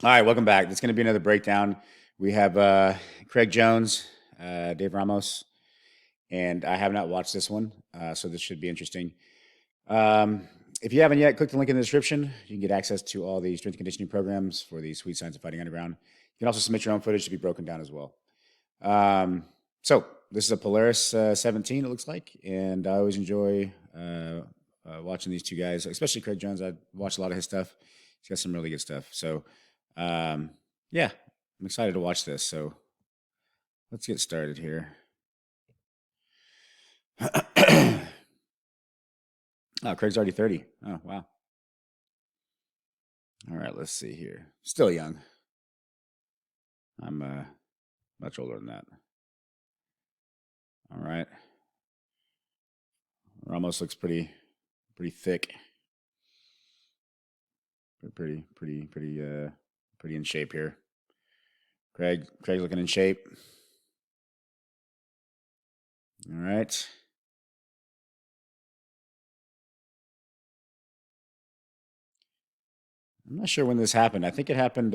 All right, welcome back. It's going to be another breakdown. We have Craig Jones, Dave Ramos, and I have not watched this one, so this should be interesting. If you haven't yet, click the link in the description. You can get access to all the strength and conditioning programs for the Sweet Science of Fighting Underground. You can also submit your own footage to be broken down as well. So this is a Polaris 17, it looks like, and I always enjoy watching these two guys, especially Craig Jones. I watch a lot of his stuff. He's got some really good stuff. So, yeah, I'm excited to watch this. So let's get started here. Oh, Craig's already 30. Oh, wow. All right, let's see here. Still young. I'm much older than that. All right. Ramos looks pretty thick. Pretty in shape here. Craig's looking in shape. All right. I'm not sure when this happened. I think it happened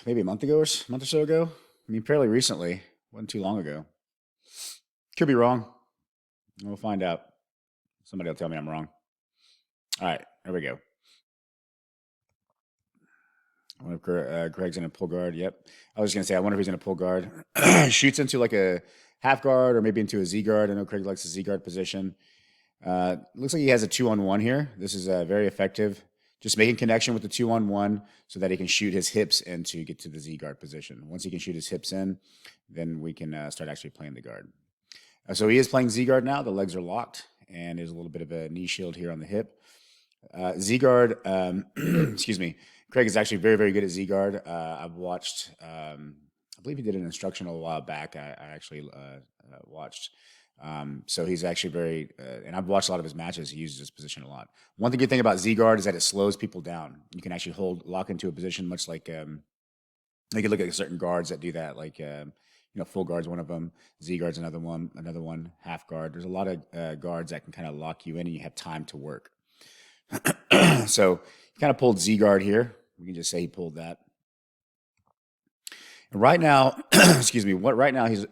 maybe a month or so ago. I mean, fairly recently. Wasn't too long ago. Could be wrong. We'll find out. Somebody will tell me I'm wrong. All right, there we go. I wonder if Greg's in a pull guard. Yep. I was going to say, I wonder if he's in a pull guard. Shoots into like a half guard or maybe into a Z guard. I know Craig likes the Z guard position. Looks like he has a 2-on-1 here. This is very effective. Just making connection with the 2-on-1 so that he can shoot his hips in to get to the Z guard position. Once he can shoot his hips in, then we can start actually playing the guard. So he is playing Z guard now. The legs are locked, and there's a little bit of a knee shield here on the hip. Z guard, excuse me. Craig is actually very, very good at Z guard. I've watched, I believe he did an instructional a while back. I actually watched. So he's actually very, and I've watched a lot of his matches. He uses this position a lot. One good thing about Z guard is that it slows people down. You can actually lock into a position, much like you can look at certain guards that do that, like full guard's one of them, Z guard's another one, half guard. There's a lot of guards that can kind of lock you in, and you have time to work. So he kind of pulled Z guard here. We can just say he pulled that. And right now, excuse me, right now he's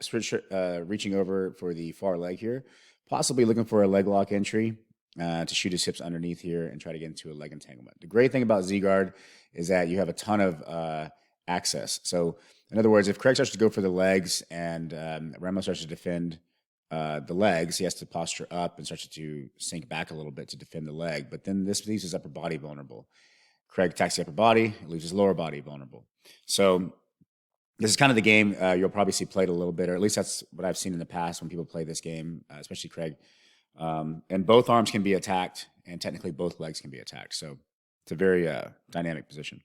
reaching over for the far leg here, possibly looking for a leg lock entry to shoot his hips underneath here and try to get into a leg entanglement. The great thing about Z guard is that you have a ton of access. So in other words, if Craig starts to go for the legs and Ramos starts to defend the legs, he has to posture up and starts to sink back a little bit to defend the leg. But then this leaves his upper body vulnerable. Craig attacks the upper body, it leaves his lower body vulnerable. So this is kind of the game you'll probably see played a little bit, or at least that's what I've seen in the past when people play this game, especially Craig. And both arms can be attacked, and technically both legs can be attacked. So it's a very dynamic position.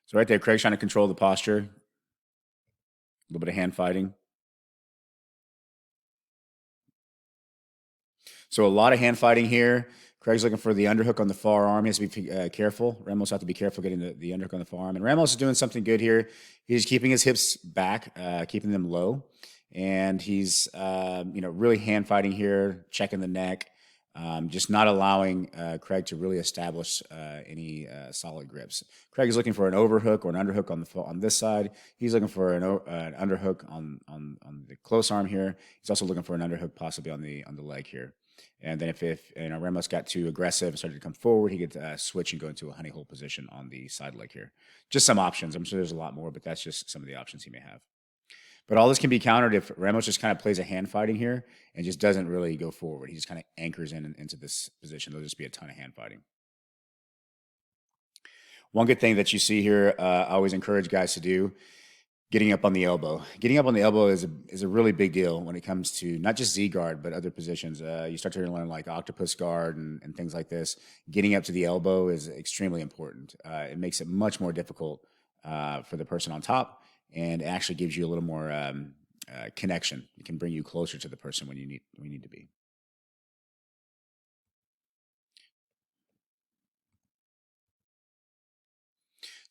So right there, Craig's trying to control the posture. A little bit of hand fighting. So a lot of hand fighting here. Craig's looking for the underhook on the far arm. He has to be careful. Ramos has to be careful getting the underhook on the far arm. And Ramos is doing something good here. He's keeping his hips back, keeping them low. And he's, really hand fighting here, checking the neck, just not allowing Craig to really establish any solid grips. Craig is looking for an overhook or an underhook on this side. He's looking for an underhook on the close arm here. He's also looking for an underhook possibly on the leg here. And then if Ramos got too aggressive and started to come forward, he could switch and go into a honey hole position on the side leg here. Just some options. I'm sure there's a lot more, but that's just some of the options he may have. But all this can be countered if Ramos just kind of plays a hand fighting here and just doesn't really go forward. He just kind of anchors into this position. There'll just be a ton of hand fighting. One good thing that you see here, I always encourage guys to do, getting up on the elbow. Getting up on the elbow is a really big deal when it comes to not just Z guard, but other positions. You start to learn like octopus guard and things like this. Getting up to the elbow is extremely important. It makes it much more difficult for the person on top, and it actually gives you a little more connection. It can bring you closer to the person when you need to be.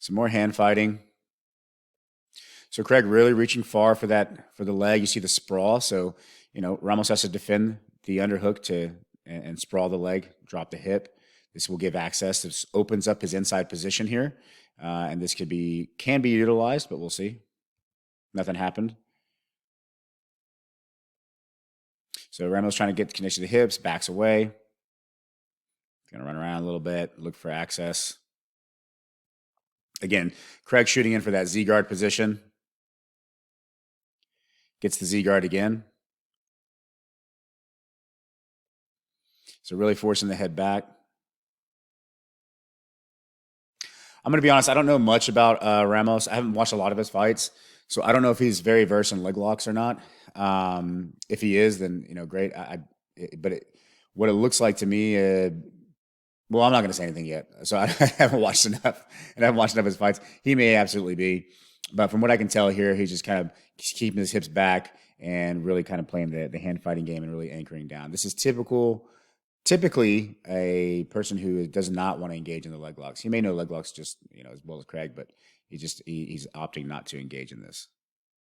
Some more hand fighting. So Craig really reaching far for the leg. You see the sprawl. So Ramos has to defend the underhook and sprawl the leg, drop the hip. This will give access. This opens up his inside position here, and this can be utilized, but we'll see. Nothing happened. So Ramos trying to get the connection to the hips, backs away. Going to run around a little bit, look for access. Again, Craig shooting in for that Z guard position. Gets the Z guard again. So really forcing the head back. I'm going to be honest, I don't know much about Ramos. I haven't watched a lot of his fights, so I don't know if he's very versed in leg locks or not. If he is, then great. What it looks like to me, well, I'm not going to say anything yet. So I haven't watched enough, and I haven't watched enough of his fights. He may absolutely be, but from what I can tell here, he's just kind of keeping his hips back and really kind of playing the hand fighting game and really anchoring down. This is typically a person who does not want to engage in the leg locks. He may know leg locks just as well as Craig, but he's opting not to engage in this,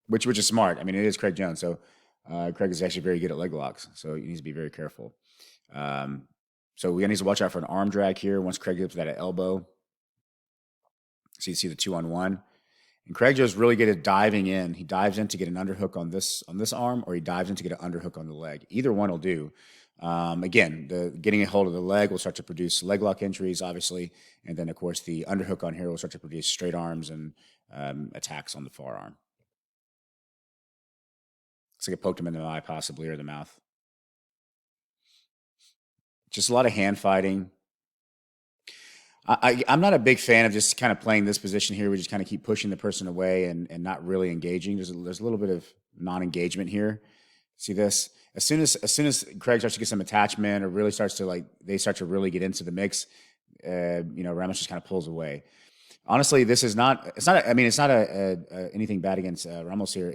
which is smart. I mean, it is Craig Jones, so Craig is actually very good at leg locks, so he needs to be very careful. So we need to watch out for an arm drag here once Craig gets that elbow. So you see the 2-on-1. And Craig Joe's really good at diving in. He dives in to get an underhook on this arm, or he dives in to get an underhook on the leg. Either one will do. Again, getting a hold of the leg will start to produce leg lock entries, obviously. And then, of course, the underhook on here will start to produce straight arms and attacks on the forearm. Looks like it poked him in the eye, possibly, or the mouth. Just a lot of hand fighting. I'm not a big fan of just kind of playing this position here. We just kind of keep pushing the person away and not really engaging. There's a little bit of non-engagement here. See this? As soon as Craig starts to get some attachment or really starts to they start to really get into the mix, Ramos just kind of pulls away. Honestly, this is not. It's not. I mean, it's not anything bad against Ramos here.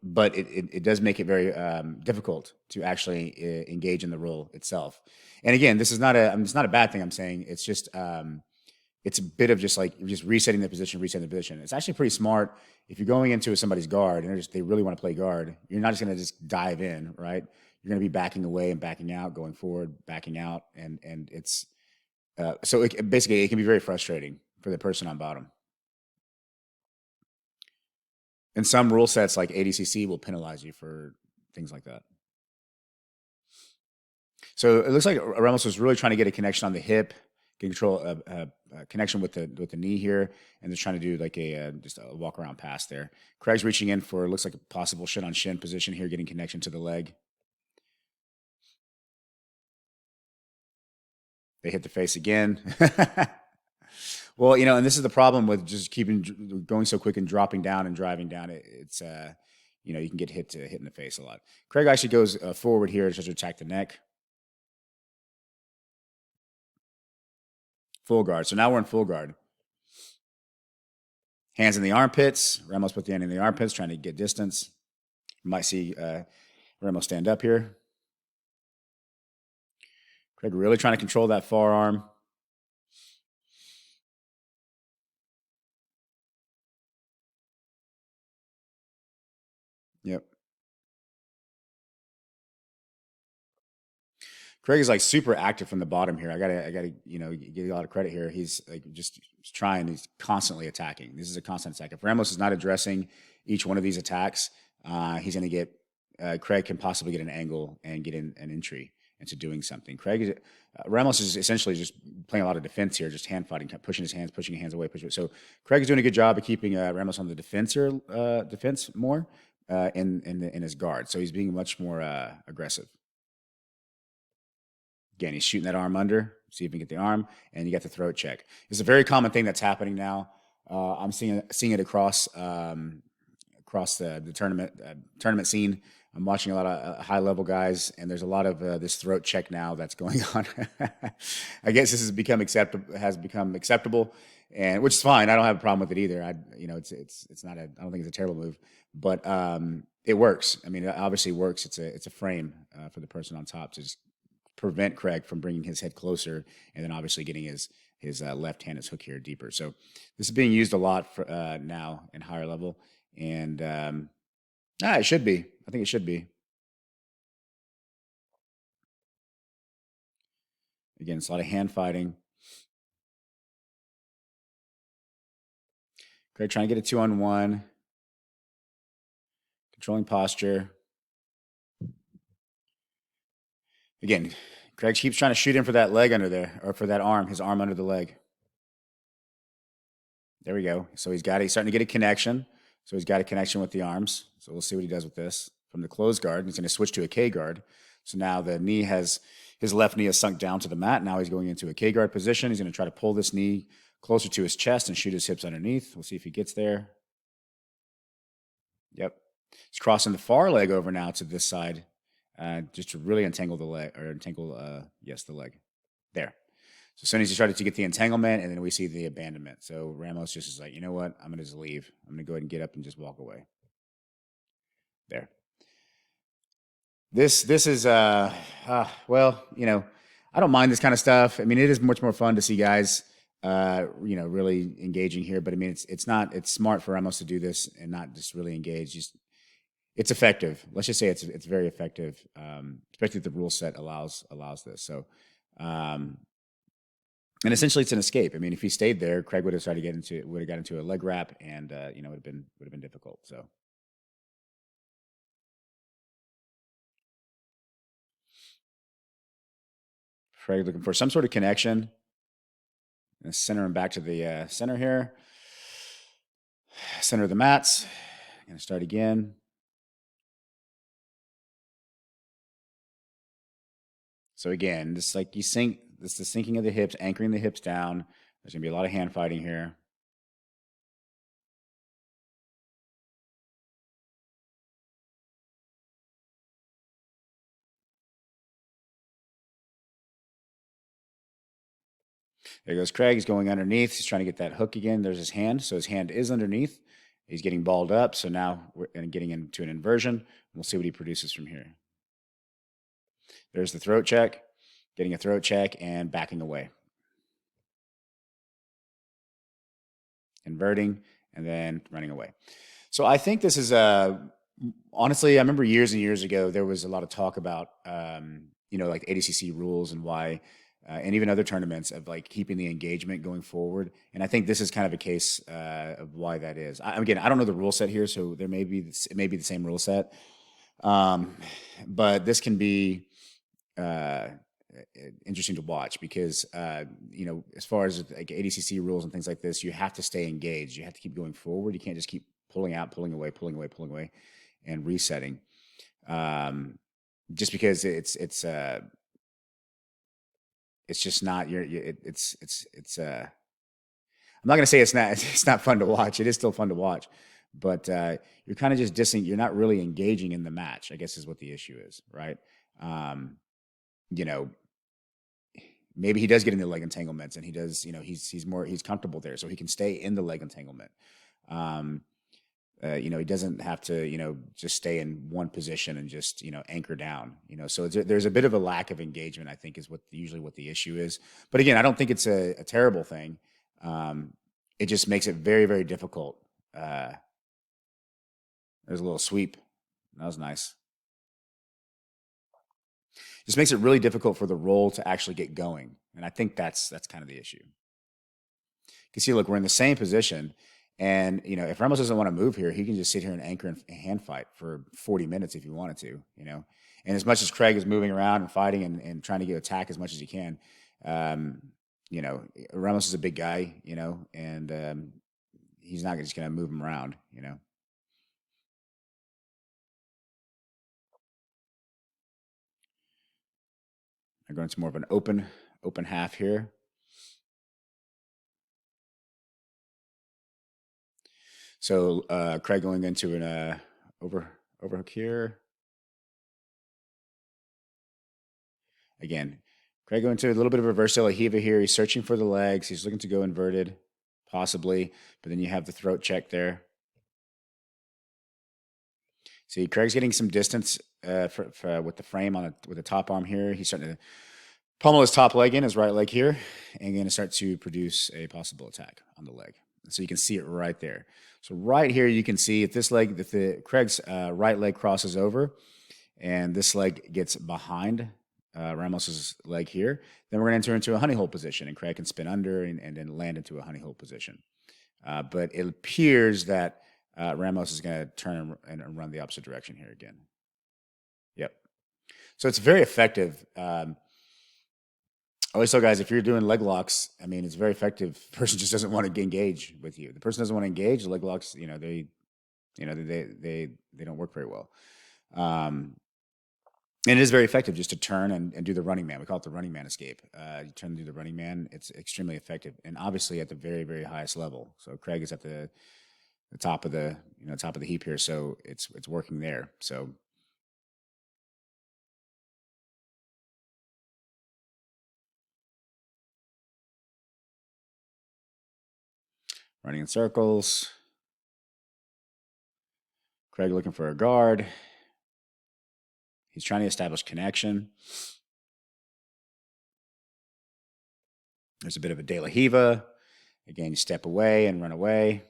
But it does make it very difficult to actually engage in the role itself. And again, this is not it's not a bad thing. I'm saying it's just it's a bit of just resetting the position. It's actually pretty smart if you're going into somebody's guard and they really want to play guard. You're not just going to just dive in, right? You're going to be backing away and backing out, going forward, backing out, and it's so basically it can be very frustrating for the person on bottom. And some rule sets like ADCC will penalize you for things like that. So it looks like Ramos was really trying to get a connection on the hip, get control connection with the knee here, and just trying to do just a walk around pass there. Craig's reaching in for looks like a possible shin on shin position here, getting connection to the leg. They hit the face again. Well, and this is the problem with just going so quick and dropping down and driving down. It's you can get hit in the face a lot. Craig actually goes forward here to attack the neck. Full guard. So now we're in full guard. Hands in the armpits. Ramos put the hand in the armpits, trying to get distance. You might see Ramos stand up here. Craig really trying to control that forearm. Yep. Craig is super active from the bottom here. I gotta give you a lot of credit here. He's just trying. He's constantly attacking. This is a constant attack. If Ramos is not addressing each one of these attacks, he's going to get. Craig can possibly get an angle and get an entry into doing something. Ramos is essentially just playing a lot of defense here, just hand fighting, pushing his hands away. So Craig is doing a good job of keeping Ramos on the defense here, defense more in his guard. So he's being much more aggressive. Again, he's shooting that arm under, see if he can get the arm, and you got the throat check. It's a very common thing that's happening now. I'm seeing it across the tournament scene. I'm watching a lot of high level guys, and there's a lot of this throat check now that's going on. I guess this has become acceptable, and which is fine. I don't have a problem with it either. It's not I don't think it's a terrible move, but it works. I mean, it obviously works. It's a frame for the person on top to just prevent Craig from bringing his head closer, and then obviously getting his left hand, his hook here deeper. So this is being used a lot for now in higher level, and it should be. I think it should be. Again, it's a lot of hand fighting. Craig trying to get a 2-on-1. Controlling posture. Again, Craig keeps trying to shoot in for that leg under there, or for that arm, his arm under the leg. There we go. So he's starting to get a connection. So he's got a connection with the arms. So we'll see what he does with this. From the closed guard, he's going to switch to a K guard. So now his left knee has sunk down to the mat. Now he's going into a K guard position. He's going to try to pull this knee closer to his chest and shoot his hips underneath. We'll see if he gets there. Yep. He's crossing the far leg over now to this side, just to really untangle the leg, or the leg. There. So as soon as he started to get the entanglement, and then we see the abandonment. So Ramos just is like, you know what? I'm going to just leave. I'm going to go ahead and get up and just walk away. There. This is, well, I don't mind this kind of stuff. I mean, it is much more fun to see guys, really engaging here. But I mean, it's smart for Ramos to do this and not just really engage. It's effective. Let's just say it's very effective, especially if the rule set allows this. So, and essentially it's an escape. I mean, if he stayed there, Craig would have got into a leg wrap, and would have been difficult. So. Craig looking for some sort of connection. And center him back to the center here. Center of the mats. Going to start again. So again, this like you sink. This is the sinking of the hips, anchoring the hips down. There's going to be a lot of hand fighting here. There goes Craig. He's going underneath. He's trying to get that hook again. There's his hand. So his hand is underneath. He's getting balled up. So now we're getting into an inversion. We'll see what he produces from here. There's the throat check. Getting a throat check and backing away. Inverting and then running away. So I think this is honestly, I remember years and years ago, there was a lot of talk about, like ADCC rules and why, and even other tournaments of like keeping the engagement going forward. And I think this is kind of a case of why that is. Again, I don't know the rule set here, so it may be the same rule set. But this can be interesting to watch because, as far as like ADCC rules and things like this, you have to stay engaged. You have to keep going forward. You can't just keep pulling out, pulling away, and resetting. Just because it's just not I'm not going to say it's not fun to watch. It is still fun to watch, but you're kind of just dissing. You're not really engaging in the match, I guess is what the issue is, right? Maybe he does get into leg entanglements and he does, he's comfortable there, so he can stay in the leg entanglement. He doesn't have to, just stay in one position and just, anchor down, so there's a bit of a lack of engagement, I think is usually what the issue is. But again, I don't think it's a terrible thing. It just makes it very, very difficult. There's a little sweep. That was nice. Just makes it really difficult for the roll to actually get going. And I think that's kind of the issue. You can see, look, we're in the same position. And, if Ramos doesn't want to move here, he can just sit here and anchor and hand fight for 40 minutes if he wanted to, And as much as Craig is moving around and fighting and trying to get attack as much as he can, Ramos is a big guy, and he's not just going to move him around, I'm going to more of an open half here. So Craig going into an overhook here. Again, Craig going to a little bit of a reverse de la Riva here. He's searching for the legs. He's looking to go inverted, possibly. But then you have the throat check there. See, Craig's getting some distance with the frame with the top arm here. He's starting to pummel his top leg in, his right leg here, and going to start to produce a possible attack on the leg. So you can see it right there. So right here, you can see if Craig's right leg crosses over, and this leg gets behind Ramos's leg here. Then we're going to enter into a honey hole position, and Craig can spin under and then land into a honey hole position. But it appears that Ramos is going to turn and run the opposite direction here again. Yep. So it's very effective. I always tell guys, if you're doing leg locks, I mean, it's very effective. The person just doesn't want to engage with you. The person doesn't want to engage. Leg locks, they don't work very well. And it is very effective just to turn and do the running man. We call it the running man escape. You turn and do the running man. It's extremely effective, and obviously at the very, very highest level. So Craig is at the top of the top of the heap here. So it's working there. So running in circles. Craig looking for a guard. He's trying to establish connection. There's a bit of a De La Hiva. Again, you step away and run away.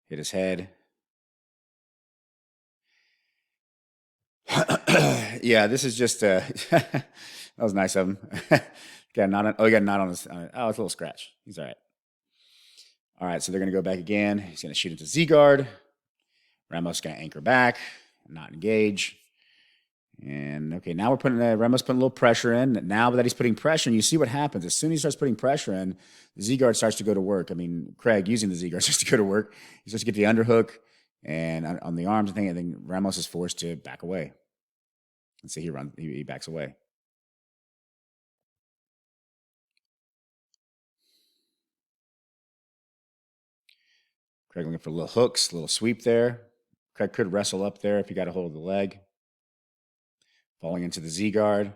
Hit his head. Yeah, this is just that was nice of him. Got a knot on, he got a knot on his. Oh, it's a little scratch. He's all right. All right, so they're going to go back again. He's going to shoot into Z guard. Ramos is going to anchor back, not engage. And okay, now we're putting Ramos putting a little pressure in. Now that he's putting pressure in, you see what happens. As soon as he starts putting pressure in, the Z guard starts to go to work. I mean, Craig using the Z guard starts to go to work. He starts to get the underhook and on the arms and thing. I think Ramos is forced to back away. Let's see, he backs away. Craig looking for little hooks, little sweep there. Craig could wrestle up there if he got a hold of the leg. Falling into the Z guard.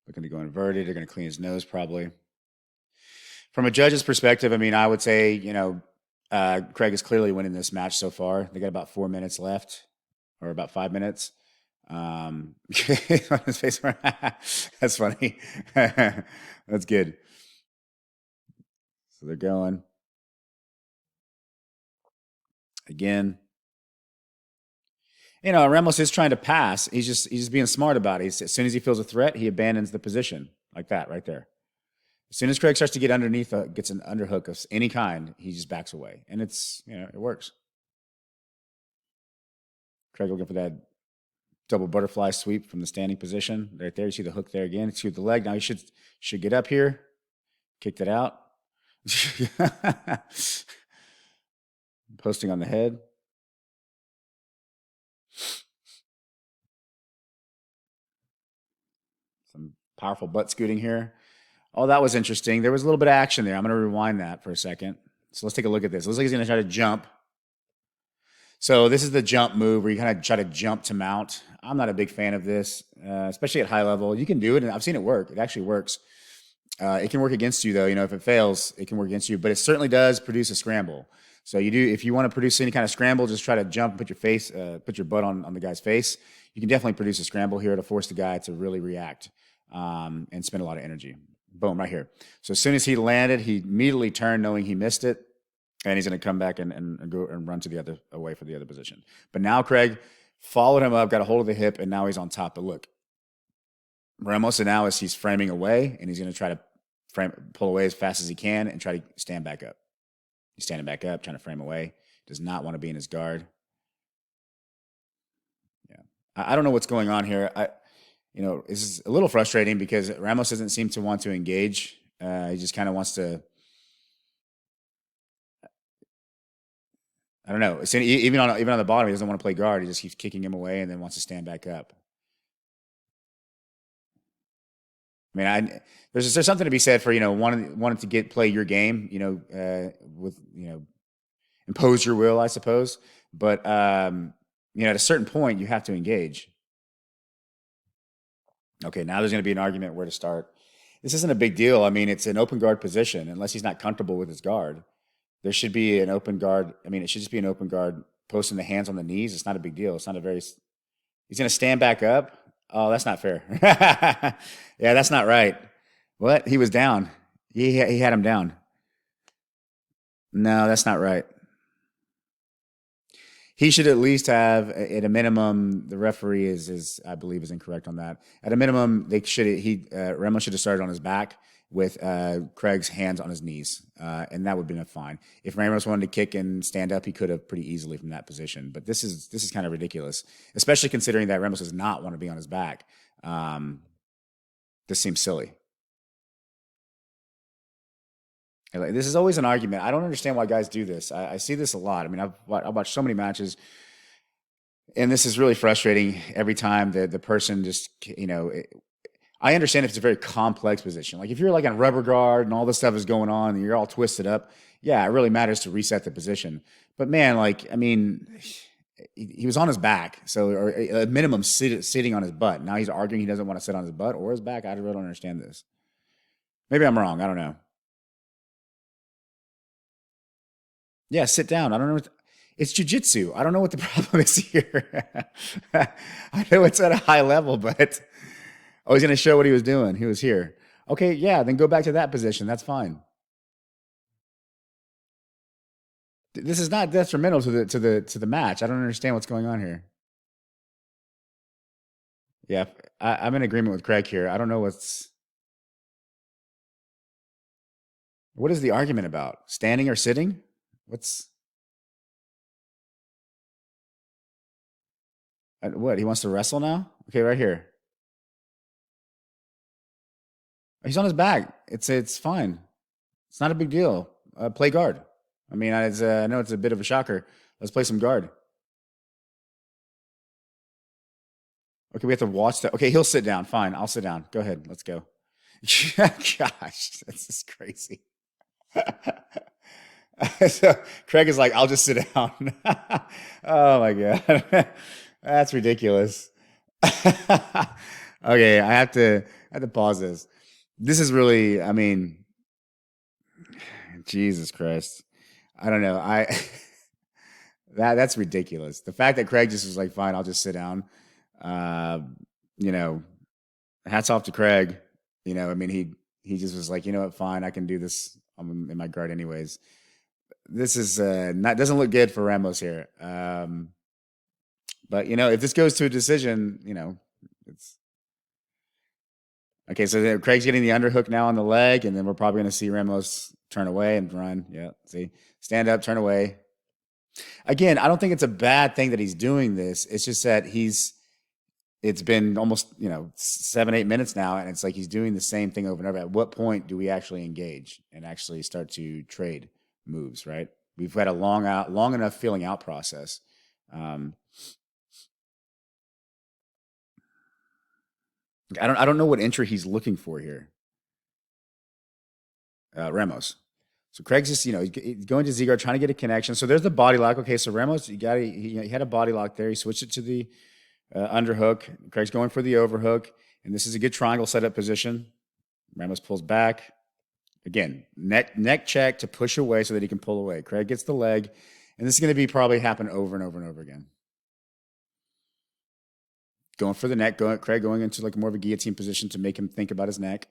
Looking to go inverted. They're going to clean his nose probably. From a judge's perspective, I mean, I would say, Craig is clearly winning this match so far. They got about 4 minutes left, or about 5 minutes. His face. That's funny. That's good. So they're going again. Ramos is trying to pass. He's just being smart about it. As soon as he feels a threat, he abandons the position like that right there. As soon as Craig starts to get underneath, gets an underhook of any kind, he just backs away, and it's it works. Craig looking for that double butterfly sweep from the standing position right there. You see the hook there again. See the leg. Now he should get up here, kick that out, posting on the head. Some powerful butt scooting here. Oh, that was interesting. There was a little bit of action there. I'm going to rewind that for a second. So let's take a look at this. Looks like he's going to try to jump. So this is the jump move where you kind of try to jump to mount. I'm not a big fan of this, especially at high level. You can do it, and I've seen it work. It actually works. It can work against you, though. If it fails, it can work against you. But it certainly does produce a scramble. So if you want to produce any kind of scramble, just try to jump and put your butt on the guy's face. You can definitely produce a scramble here to force the guy to really react and spend a lot of energy. Boom, right here. So as soon as he landed, he immediately turned knowing he missed it, and he's going to come back and go and run away for the other position. But now Craig followed him up, got a hold of the hip, and now he's on top. But look, Ramos now he's framing away, and he's going to try to pull away as fast as he can and try to stand back up. He's standing back up, trying to frame away. Does not want to be in his guard. Yeah, I don't know what's going on here. This is a little frustrating because Ramos doesn't seem to want to engage. He just kind of wants to. I don't know. Even on the bottom, he doesn't want to play guard. He just keeps kicking him away and then wants to stand back up. I mean, there's something to be said for wanting to play your game. With impose your will, I suppose. But at a certain point, you have to engage. Okay, now there's going to be an argument where to start. This isn't a big deal. I mean, it's an open guard position. Unless he's not comfortable with his guard, there should be an open guard. I mean, it should just be an open guard posting the hands on the knees. It's not a big deal. He's going to stand back up. Oh, that's not fair. Yeah, that's not right. What? He was down. He had him down. No, that's not right. He should at least have, at a minimum, the referee is I believe is incorrect on that. At a minimum, they should he Ramos should have started on his back with Craig's hands on his knees, and that would have been a fine. If Ramos wanted to kick and stand up, he could have pretty easily from that position. But this is kind of ridiculous, especially considering that Ramos does not want to be on his back. Um, this seems silly. And, like, this is always an argument. I don't understand why guys do this. I see this a lot. I mean, I've watched so many matches, and this is really frustrating every time the person just I understand if it's a very complex position. Like if you're like on rubber guard and all this stuff is going on and you're all twisted up, yeah, it really matters to reset the position. But man, like I mean, he was on his back, so or a minimum sitting on his butt. Now he's arguing he doesn't want to sit on his butt or his back. I really don't understand this. Maybe I'm wrong. I don't know. Yeah, sit down. I don't know. It's jujitsu. I don't know what the problem is here. I know it's at a high level, but oh, he's going to show what he was doing. He was here. Okay, yeah, then go back to that position. That's fine. This is not detrimental to the match. I don't understand what's going on here. Yeah, I'm in agreement with Craig here. I don't know what is the argument about? Standing or sitting? What's what? He wants to wrestle now? Okay, right here. He's on his back. It's fine. It's not a big deal. Play guard. I mean, I know it's a bit of a shocker. Let's play some guard. Okay, we have to watch that. Okay, he'll sit down. Fine, I'll sit down. Go ahead. Let's go. Gosh, this is crazy. So Craig is like, I'll just sit down. Oh my god, that's ridiculous. Okay, I have to pause this. This is really, I mean, Jesus Christ. I don't know. I that's ridiculous. The fact that Craig just was like, fine, I'll just sit down. Uh, you know, hats off to Craig. I mean, he just was like, you know what, fine, I can do this. I'm in my guard anyways. This is not doesn't look good for Ramos here. But if this goes to a decision, it's okay. So Craig's getting the underhook now on the leg, and then we're probably going to see Ramos turn away and run. Yeah, see, stand up, turn away. Again, I don't think it's a bad thing that he's doing this. It's just that it's been almost 7-8 minutes now, and it's like he's doing the same thing over and over. At what point do we actually engage and actually start to trade moves? Right? We've had a long enough feeling out process. Um, I don't know what entry he's looking for here. Ramos. So Craig's just he's going to Ziegler trying to get a connection. So there's the body lock. Okay, so Ramos he had a body lock there. He switched it to the underhook. Craig's going for the overhook, and this is a good triangle setup position. Ramos pulls back. Again, neck check to push away so that he can pull away. Craig gets the leg, and this is going to be probably happen over and over and over again. Going for the neck. Craig going into like more of a guillotine position to make him think about his neck.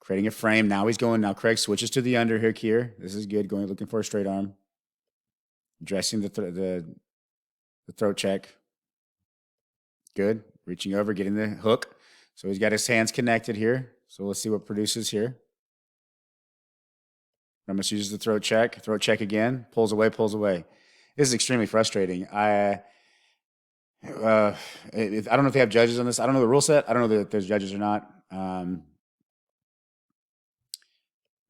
Creating a frame. Now he's going. Now Craig switches to the underhook here. This is good. Looking for a straight arm. Addressing the throat check. Good. Reaching over, getting the hook. So he's got his hands connected here. So let's see what produces here. Ramos uses the throat check again, pulls away. This is extremely frustrating. I don't know if they have judges on this. I don't know the rule set. I don't know if there's judges or not.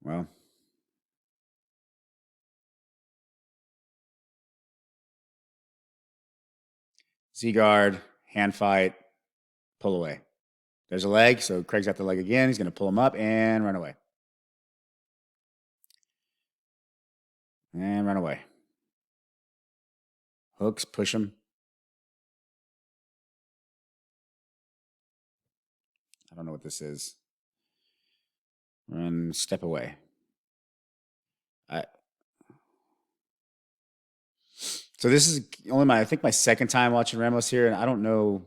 Well, Z-guard, hand fight, pull away. There's a leg, so Craig's got the leg again. He's going to pull him up and run away. And run away. Hooks, push him. I don't know what this is. Run, step away. So this is only I think my second time watching Ramos here, and I don't know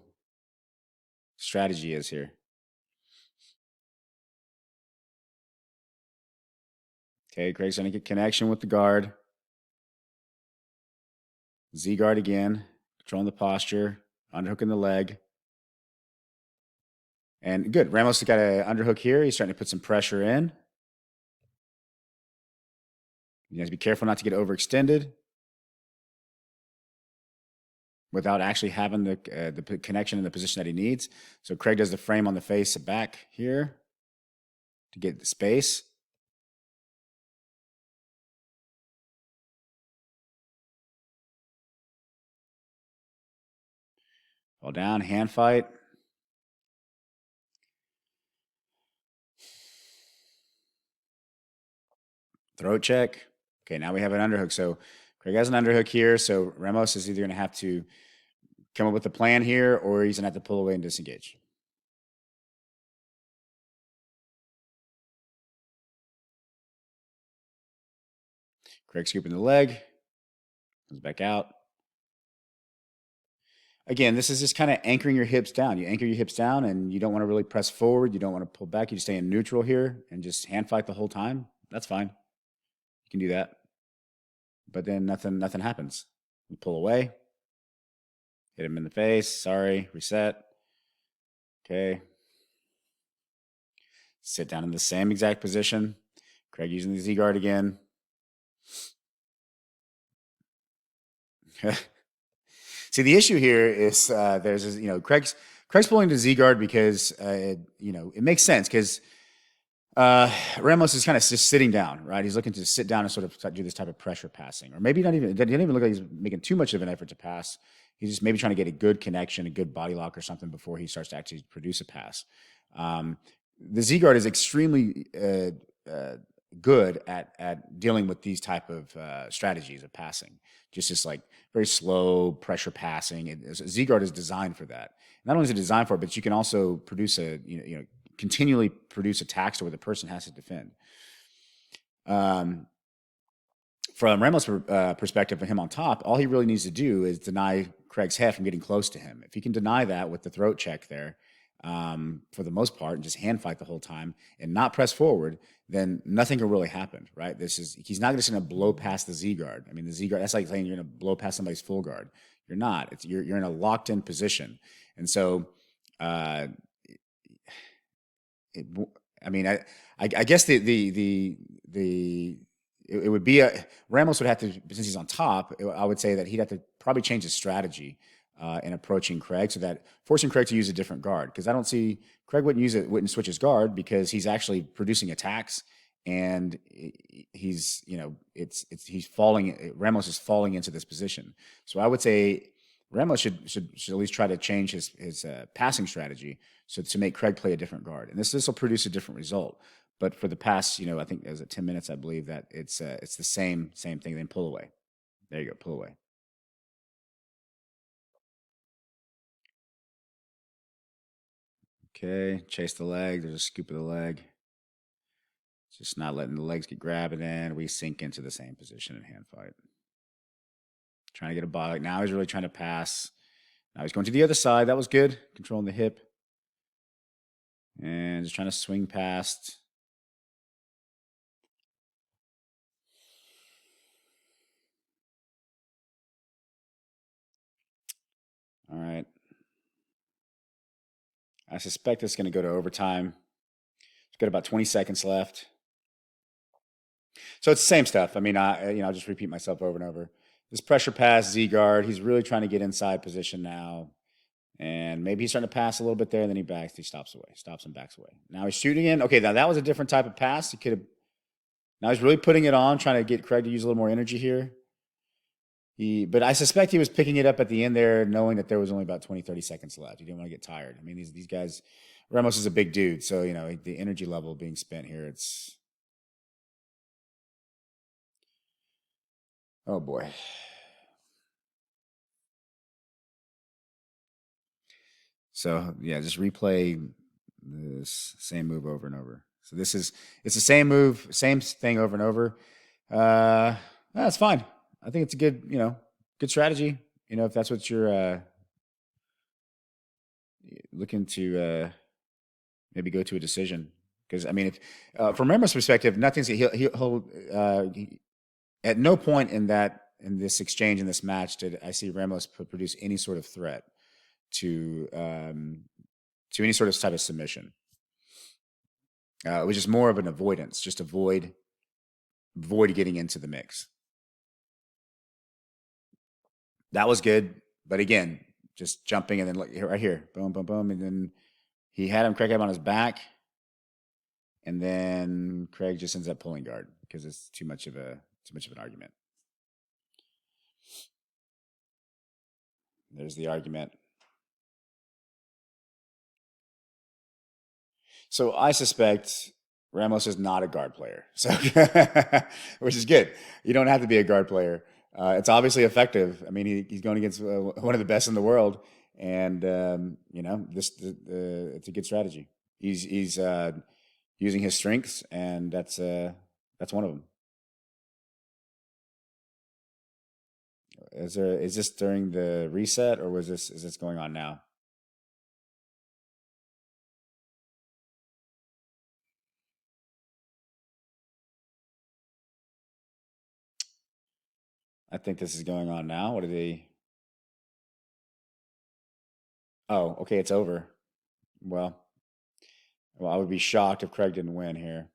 strategy is here. Okay, Craig's going to get connection with the guard. Z guard again, controlling the posture, underhooking the leg. And good. Ramos has got an underhook here. He's starting to put some pressure in. You have to be careful not to get overextended without actually having the connection in the position that he needs. So Craig does the frame on the face back here to get the space. Fall down, hand fight. Throat check. Okay, now we have an underhook. So Craig has an underhook here. So Ramos is either going to have to come up with a plan here or he's going to have to pull away and disengage. Craig scooping the leg. Comes back out. Again, this is just kind of anchoring your hips down. You anchor your hips down and you don't want to really press forward. You don't want to pull back. You stay in neutral here and just hand fight the whole time. That's fine. You can do that. But then nothing happens. You pull away. Hit him in the face. Sorry. Reset. Okay. Sit down in the same exact position. Craig using the Z guard again. See, the issue here is there's, Craig's pulling the Z guard because, it makes sense because Ramos is kind of just sitting down, right? He's looking to sit down and sort of do this type of pressure passing. Or maybe it didn't even look like he's making too much of an effort to pass. He's just maybe trying to get a good connection, a good body lock or something before he starts to actually produce a pass. The Z guard is extremely good at dealing with these type of strategies of passing. Just like very slow pressure passing. Z guard is designed for that. Not only is it designed for it, but you can also produce continually produce attacks to where the person has to defend. From Ramos' perspective, for him on top, all he really needs to do is deny Craig's head from getting close to him. If he can deny that with the throat check there, for the most part, and just hand fight the whole time and not press forward, then nothing can really happen, right? He's not just going to blow past the Z guard. I mean, the Z guard, that's like saying you're going to blow past somebody's full guard. You're not. You're in a locked in position. And so, I guess it would be Ramos would have to, since he's on top, I would say that he'd have to probably change his strategy in approaching Craig, so that forcing Craig to use a different guard. Because I don't see Craig wouldn't switch his guard because he's actually producing attacks and he's falling. Ramos is falling into this position. So I would say Ramos should at least try to change his passing strategy so to make Craig play a different guard, and this will produce a different result. But for the past, I think it was at 10 minutes, I believe that it's the same thing. Then pull away. There you go, pull away. Okay, chase the leg. There's a scoop of the leg. Just not letting the legs get grabbing in. We sink into the same position in hand fight. Trying to get a body. Now he's really trying to pass. Now he's going to the other side. That was good. Controlling the hip. And just trying to swing past. All right. I suspect it's going to go to overtime. It's got about 20 seconds left. So it's the same stuff. I mean, I'll just repeat myself over and over. This pressure pass, Z guard. He's really trying to get inside position now. And maybe he's starting to pass a little bit there, and then he stops and backs away. Now he's shooting in. Okay, now that was a different type of pass. He could have. Now he's really putting it on, trying to get Craig to use a little more energy here. But I suspect he was picking it up at the end there, knowing that there was only about 20, 30 seconds left. He didn't want to get tired. I mean, these guys, Ramos is a big dude, so the energy level being spent here, it's. Oh boy. So yeah, just replay this same move over and over. So it's the same move, same thing over and over. That's fine. I think it's a good strategy. If that's what you're, looking to maybe go to a decision. Because I mean, if, from Ramos' perspective, nothing's he, at no point in this exchange in this match did I see Ramos produce any sort of threat to any sort of type of submission. It was just more of an avoidance, just avoid getting into the mix. That was good, but again, just jumping and then right here, boom, boom, boom, and then Craig had him on his back, and then Craig just ends up pulling guard because it's too much of an argument. There's the argument. So I suspect Ramos is not a guard player, so which is good. You don't have to be a guard player. It's obviously effective. I mean, he's going against one of the best in the world, and it's a good strategy. He's using his strengths, and that's one of them. Is this during the reset, or is this going on now? I think this is going on now. What are they? Oh, okay, it's over. Well, I would be shocked if Craig didn't win here.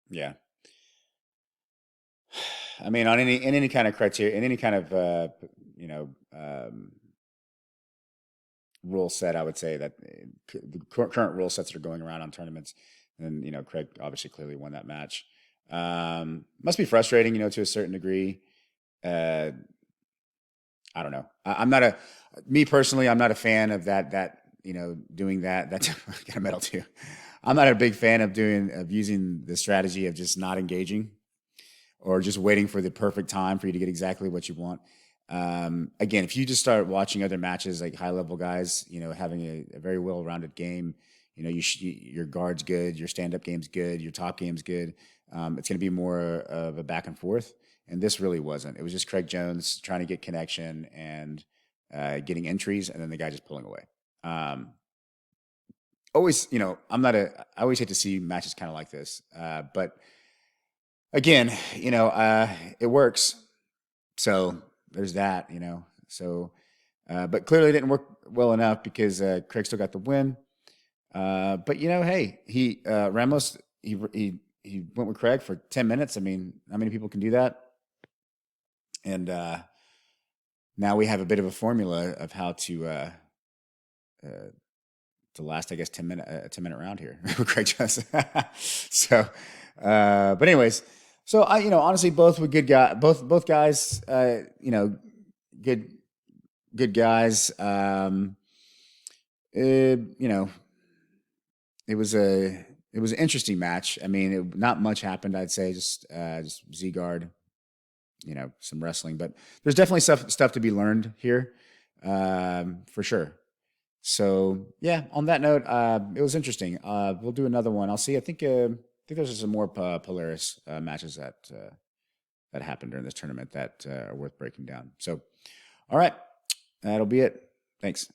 Yeah. I mean, in any kind of criteria, in any kind of rule set, I would say that the current rule sets that are going around on tournaments, and Craig obviously clearly won that match. Must be frustrating, to a certain degree. I don't know. I'm not me personally. I'm not a fan of that. Doing that. That's got a medal too. I'm not a big fan of using the strategy of just not engaging, or just waiting for the perfect time for you to get exactly what you want. Again, if you just start watching other matches, like high level guys, having a very well rounded game, your guard's good, your stand up game's good, your top game's good. It's going to be more of a back and forth. And this really wasn't. It was just Craig Jones trying to get connection and getting entries, and then the guy just pulling away. Always, I always hate to see matches kind of like this. But again, it works. So there's that, So, but clearly it didn't work well enough because Craig still got the win. But hey, Ramos, he went with Craig for 10 minutes. I mean, how many people can do that? And now we have a bit of a formula of how to last, I guess, 10-minute round here with Craig Jones. So, but anyways, so I, honestly, both were good guys. Both guys, good guys. It was an interesting match. I mean, not much happened. I'd say just Z guard, some wrestling, but there's definitely stuff to be learned here, for sure. So yeah, on that note, it was interesting. We'll do another one. I'll see. I think there's some more Polaris matches that happened during this tournament that are worth breaking down. So, all right, that'll be it. Thanks.